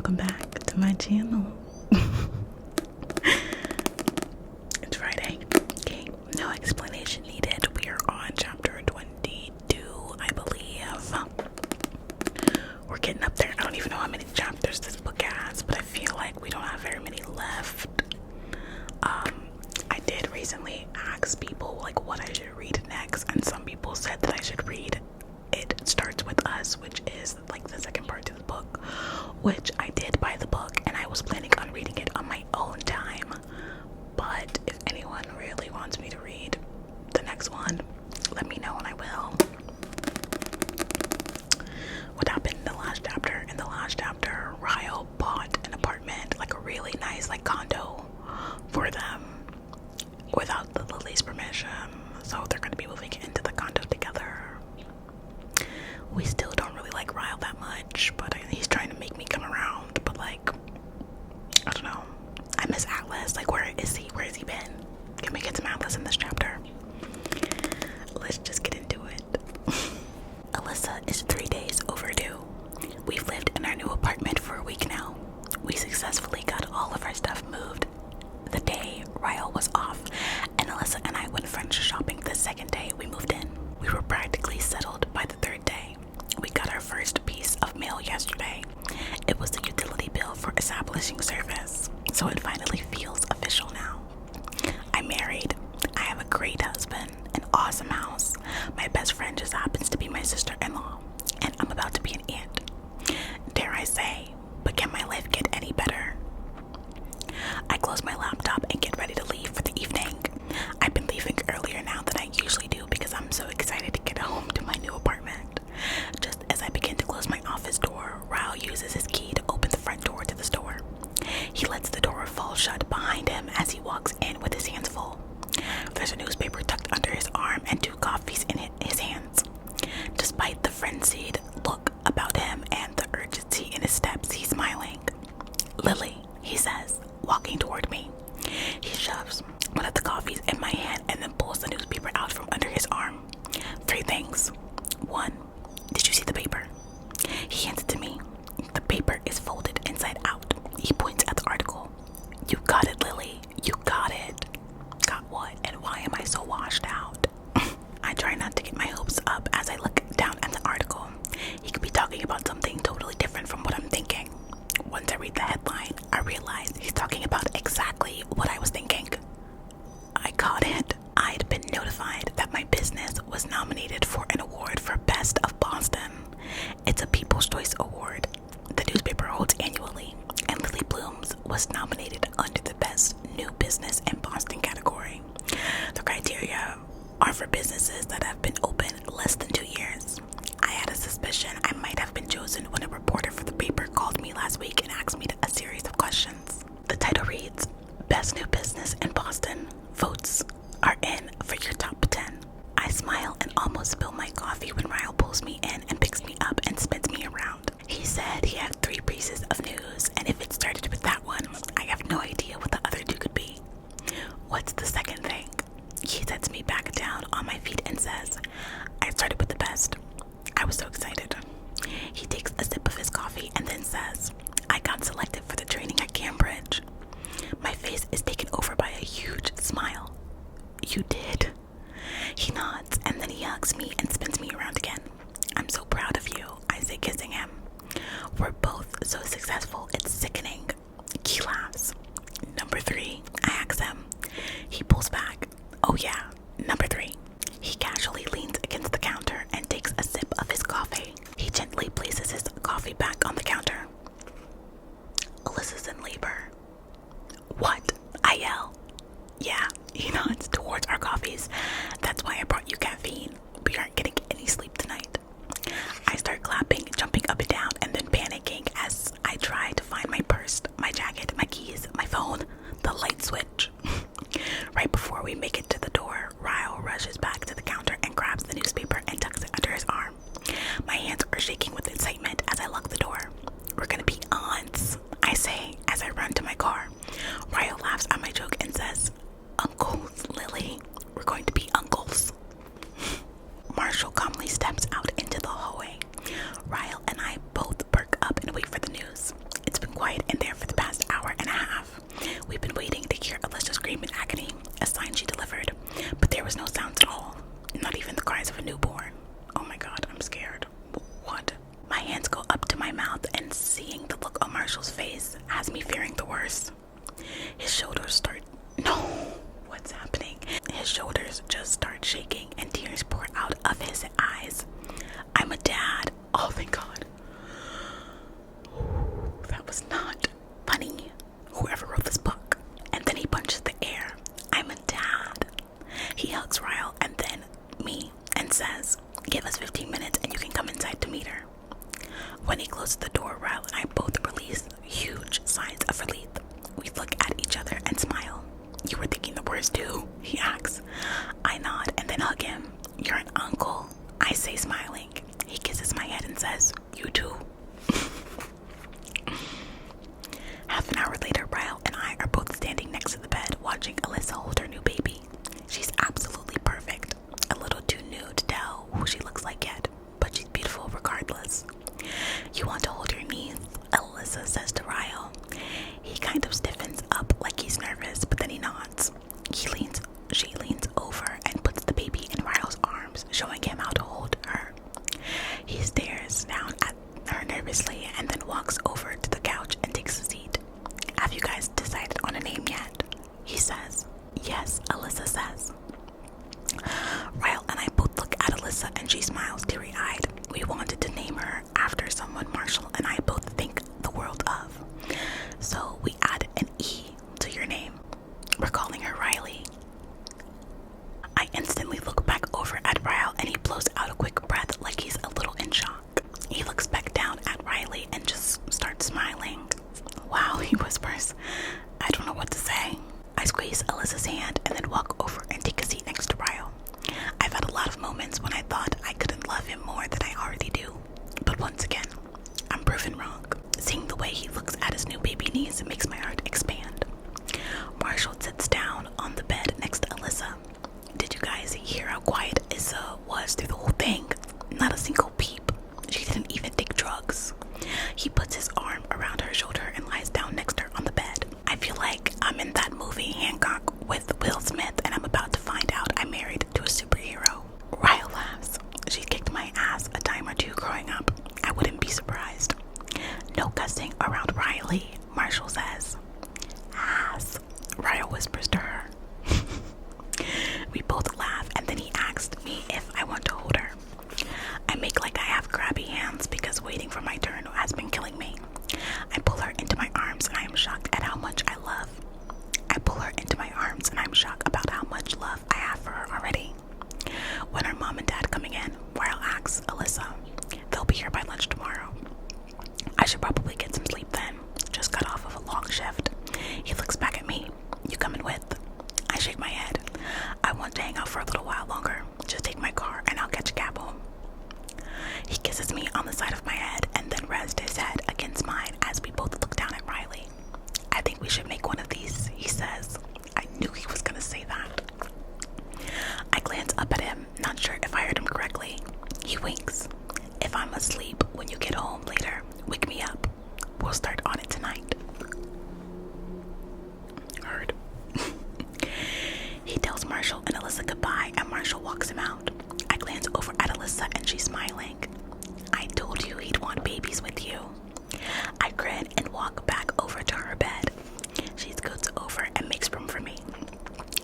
welcome back to my channel. It's Friday. Okay, no explanation needed. We are on chapter 22, I believe. We're getting up there. I don't even know how many chapters this book has, but I feel like we don't have very many left. I did recently ask people like what I should read next, and some people said that I should read It Starts With Us, which is like the second part to the book, which I did buy the book and I was planning on reading it on my own time. But if anyone really wants me to read the next one, let me know and I will. What happened in the last chapter? In the last chapter, Ryle bought an apartment, like a really nice like condo for them without the Lily's permission. So they're going to be moving into the condo together. We still don't really like Ryle that much, but he's trying to make me come around. But like, I don't know. I miss Atlas. Like, where is he? Where has he been? Can we get some Atlas in this chapter? Let's just get into it. Alyssa is 3 days overdue. We've lived in our new apartment for a week now. We successfully got all of our stuff moved the day Ryle was off, and Alyssa and I went furniture shopping the second day we moved in. We were practically settled by the third day. We got our first piece of mail yesterday. It was the utility bill for establishing service, so it finally feels official now. I'm married. I have a great husband, an awesome house. My best friend just happens to be my sister-in-law, and I'm about to be an aunt. Dare I say, but can my life get any better? I close my laptop and get ready to leave for the evening. I've been leaving earlier now than I usually do because I'm so excited to get home to my new apartment. Just as I begin to close my office door, Ryle uses his key to open the front door to the store. He lets the door fall shut behind him as he walks in with his hands full. There's a newspaper tucked under his arm and 2 coffees in his hands. Despite the frenzied look about him and the urgency in his steps, he's smiling. "Lily," he says, walking toward me. He shoves one of the coffees in my hand and then pulls the newspaper out from under his arm. 3 things. 1, did you see the paper? He hands it to me. The paper is folded inside out. He points at the article. You got it, Lily. You got it. Got what? And why am I so washed out? I try not to get my hopes up as I look down at the article. He could be talking about something totally different from what I'm thinking. Once I read the headline, I realize he's talking about exactly what I was thinking. I got it. I'd been notified that my business was nominated for an award for Best of Boston. It's a People's Choice Award the newspaper holds annually, and Lily Bloom's was nominated under the Best New Business in Boston category. The criteria are for businesses that have been open less than 2 years. I had a suspicion I might have been chosen when a reporter for the paper called me last week and asked me a series of questions. The title reads, Best New Business in Boston. Votes are in for your top 10. I smile and almost spill my coffee when Ryle pulls me in and picks me up and spins me around. He said he had 3 pieces of news, and if it started with that one, I have no idea what the other 2 could be. What's the second thing? He sets me back down on my feet and says, I started with the best. I was so excited. He takes a sip of his coffee and then says, I got selected for the training at Cambridge. My face is taken over by a huge smile. You did? He nods and then he hugs me and spins me around again. I'm so proud of you, I say, kissing him. We're both so successful, it's sickening. He laughs. Number 3, I ask him. He pulls back. Oh yeah, number 3. He casually leans against the counter and takes a sip of his coffee. He gently places his coffee back on the counter. Alyssa's in labor. What? I yell. Yeah, he nods towards our coffees. That's why I brought you caffeine. We aren't getting any sleep tonight. I start clapping, jumping up and down, and then panicking as I try to find my purse, my jacket, my keys, my phone, the light switch. Right before we make it to the door, Ryle rushes It says, "Give us 15 minutes and you can come inside to meet her." When he closes the door, Ryle and I both release huge signs of relief. We look at each other and smile. "You were thinking the worst too?" he asks. I nod and then hug him. "You're an uncle," I say, smiling. He kisses my head and says, "You too." Half an hour later, Ryle and I are both standing next to the bed watching Alyssa hold her new baby. She's absolutely perfect. A little too new to tell who she looks like yet, but she's beautiful regardless. "You want to hold your niece?" Alyssa says to Ryle. He kind of stiffens up like he's nervous, but then he nods. She leans over and puts the baby in Ryle's arms, showing him how to hold her. He stares down at her nervously and then walks over to the couch and takes a seat. "Have you guys decided on a name yet?" he says. "Yes," Alyssa says. Ryle and I both look at Alyssa and she smiles teary-eyed. We wanted to name her after someone Marshall and I both think the world of. So we add an E to your name. We're calling her Riley. I instantly look back over at Ryle and he blows out a quick breath like he's a little in shock. He looks back down at Riley and just starts smiling. "Wow," he whispers. I don't know what to say. I squeeze Alyssa's hand and then walk over and take a seat next to Ryle. I've had a lot of moments when I thought I couldn't love him more than I already do. But once again, I'm proven wrong. Seeing the way he looks at his new baby niece makes my heart expand. Marshall sits down on the bed next to Alyssa. Did you guys hear how quiet Issa was through the whole thing? Not a single peep. She didn't even take drugs. He puts his arm around her shoulder and lies down next to her on the bed. I feel like I'm in that movie Hancock with Will Smith and I'm about to find out I'm married to a superhero. Ryle laughs. She kicked my ass a time or two growing up. I wouldn't be surprised. "No cussing around Riley," Marshall says. "Ass," Ryle whispers to her. We both laugh and then he asked me if I want to hold her. I make like I have grabby hands because waiting for my turn has been killing me. I pull her into my arms and I am shocked at how much I love. I pull her into my arms and I'm shocked about how much love I have for her already. When her mom and dad coming in, Ryle asks Alyssa, "They'll be here by lunch tomorrow." I should probably get some sleep then. Just got off of a long shift. He looks back at me. "You coming with?" I shake my head. "I want to hang out for a little while longer. Just take my car and I'll catch a cab home." He kisses me on the side of my head and then rests his head against mine as we both look down at Riley. "I think we should make one of these," he says. I knew he was gonna say that. I glance up at him, not sure if I heard him correctly. He winks. "If I'm asleep when you get home later, wake me up. We'll start on it tonight." Heard. He tells Marshall and Alyssa goodbye and Marshall walks him out. I glance over at Alyssa and she's smiling. "I told you he'd want babies with you." I grin and walk back over to her bed. She scoots over and makes room for me.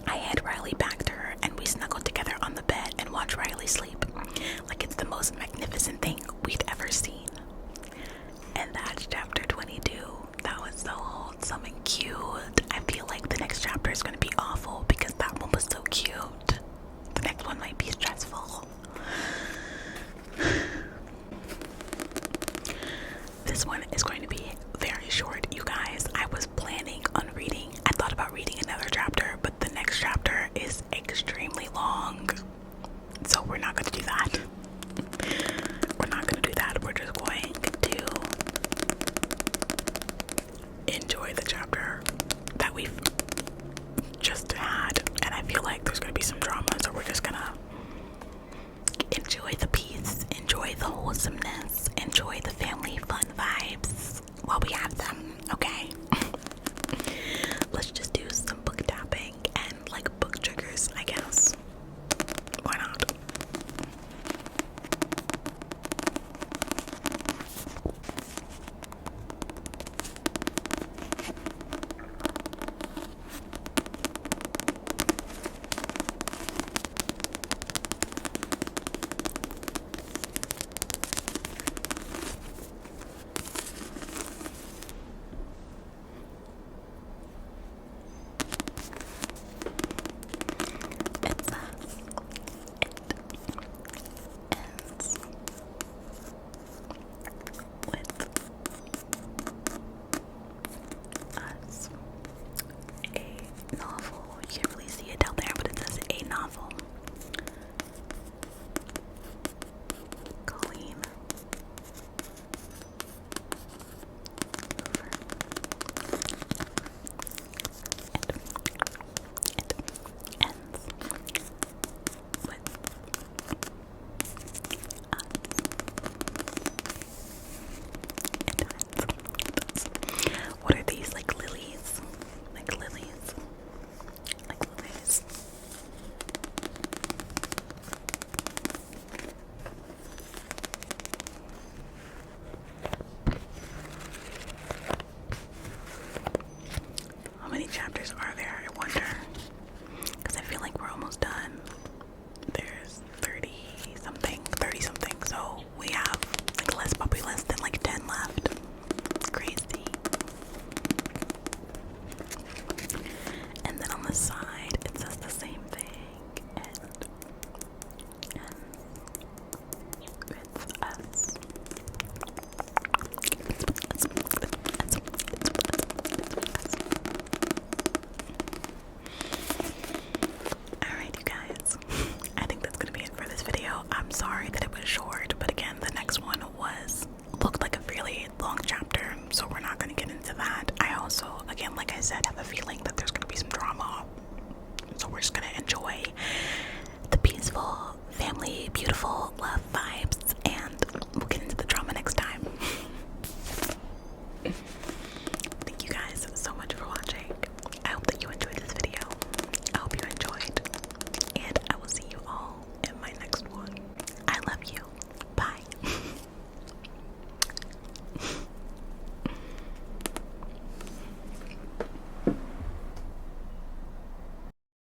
I hand Riley back to her and we snuggle together on the bed and watch Riley sleep like it's the most magnificent thing we'd ever seen. And that's chapter 22. That was so wholesome and cute. I feel like the next chapter is going to be awful because that one was so cute. The next one might be stressful. This one is going to be very short, you guys. I was planning on reading. I thought about reading another chapter, but the next chapter is extremely long. So we're not going to do that. We're not going to do that. We're just going to enjoy the chapter that we've just had. And I feel like there's going to be some drama, so we're just going to enjoy the peace, enjoy the wholesomeness, enjoy the family fun vibes while we have them, okay?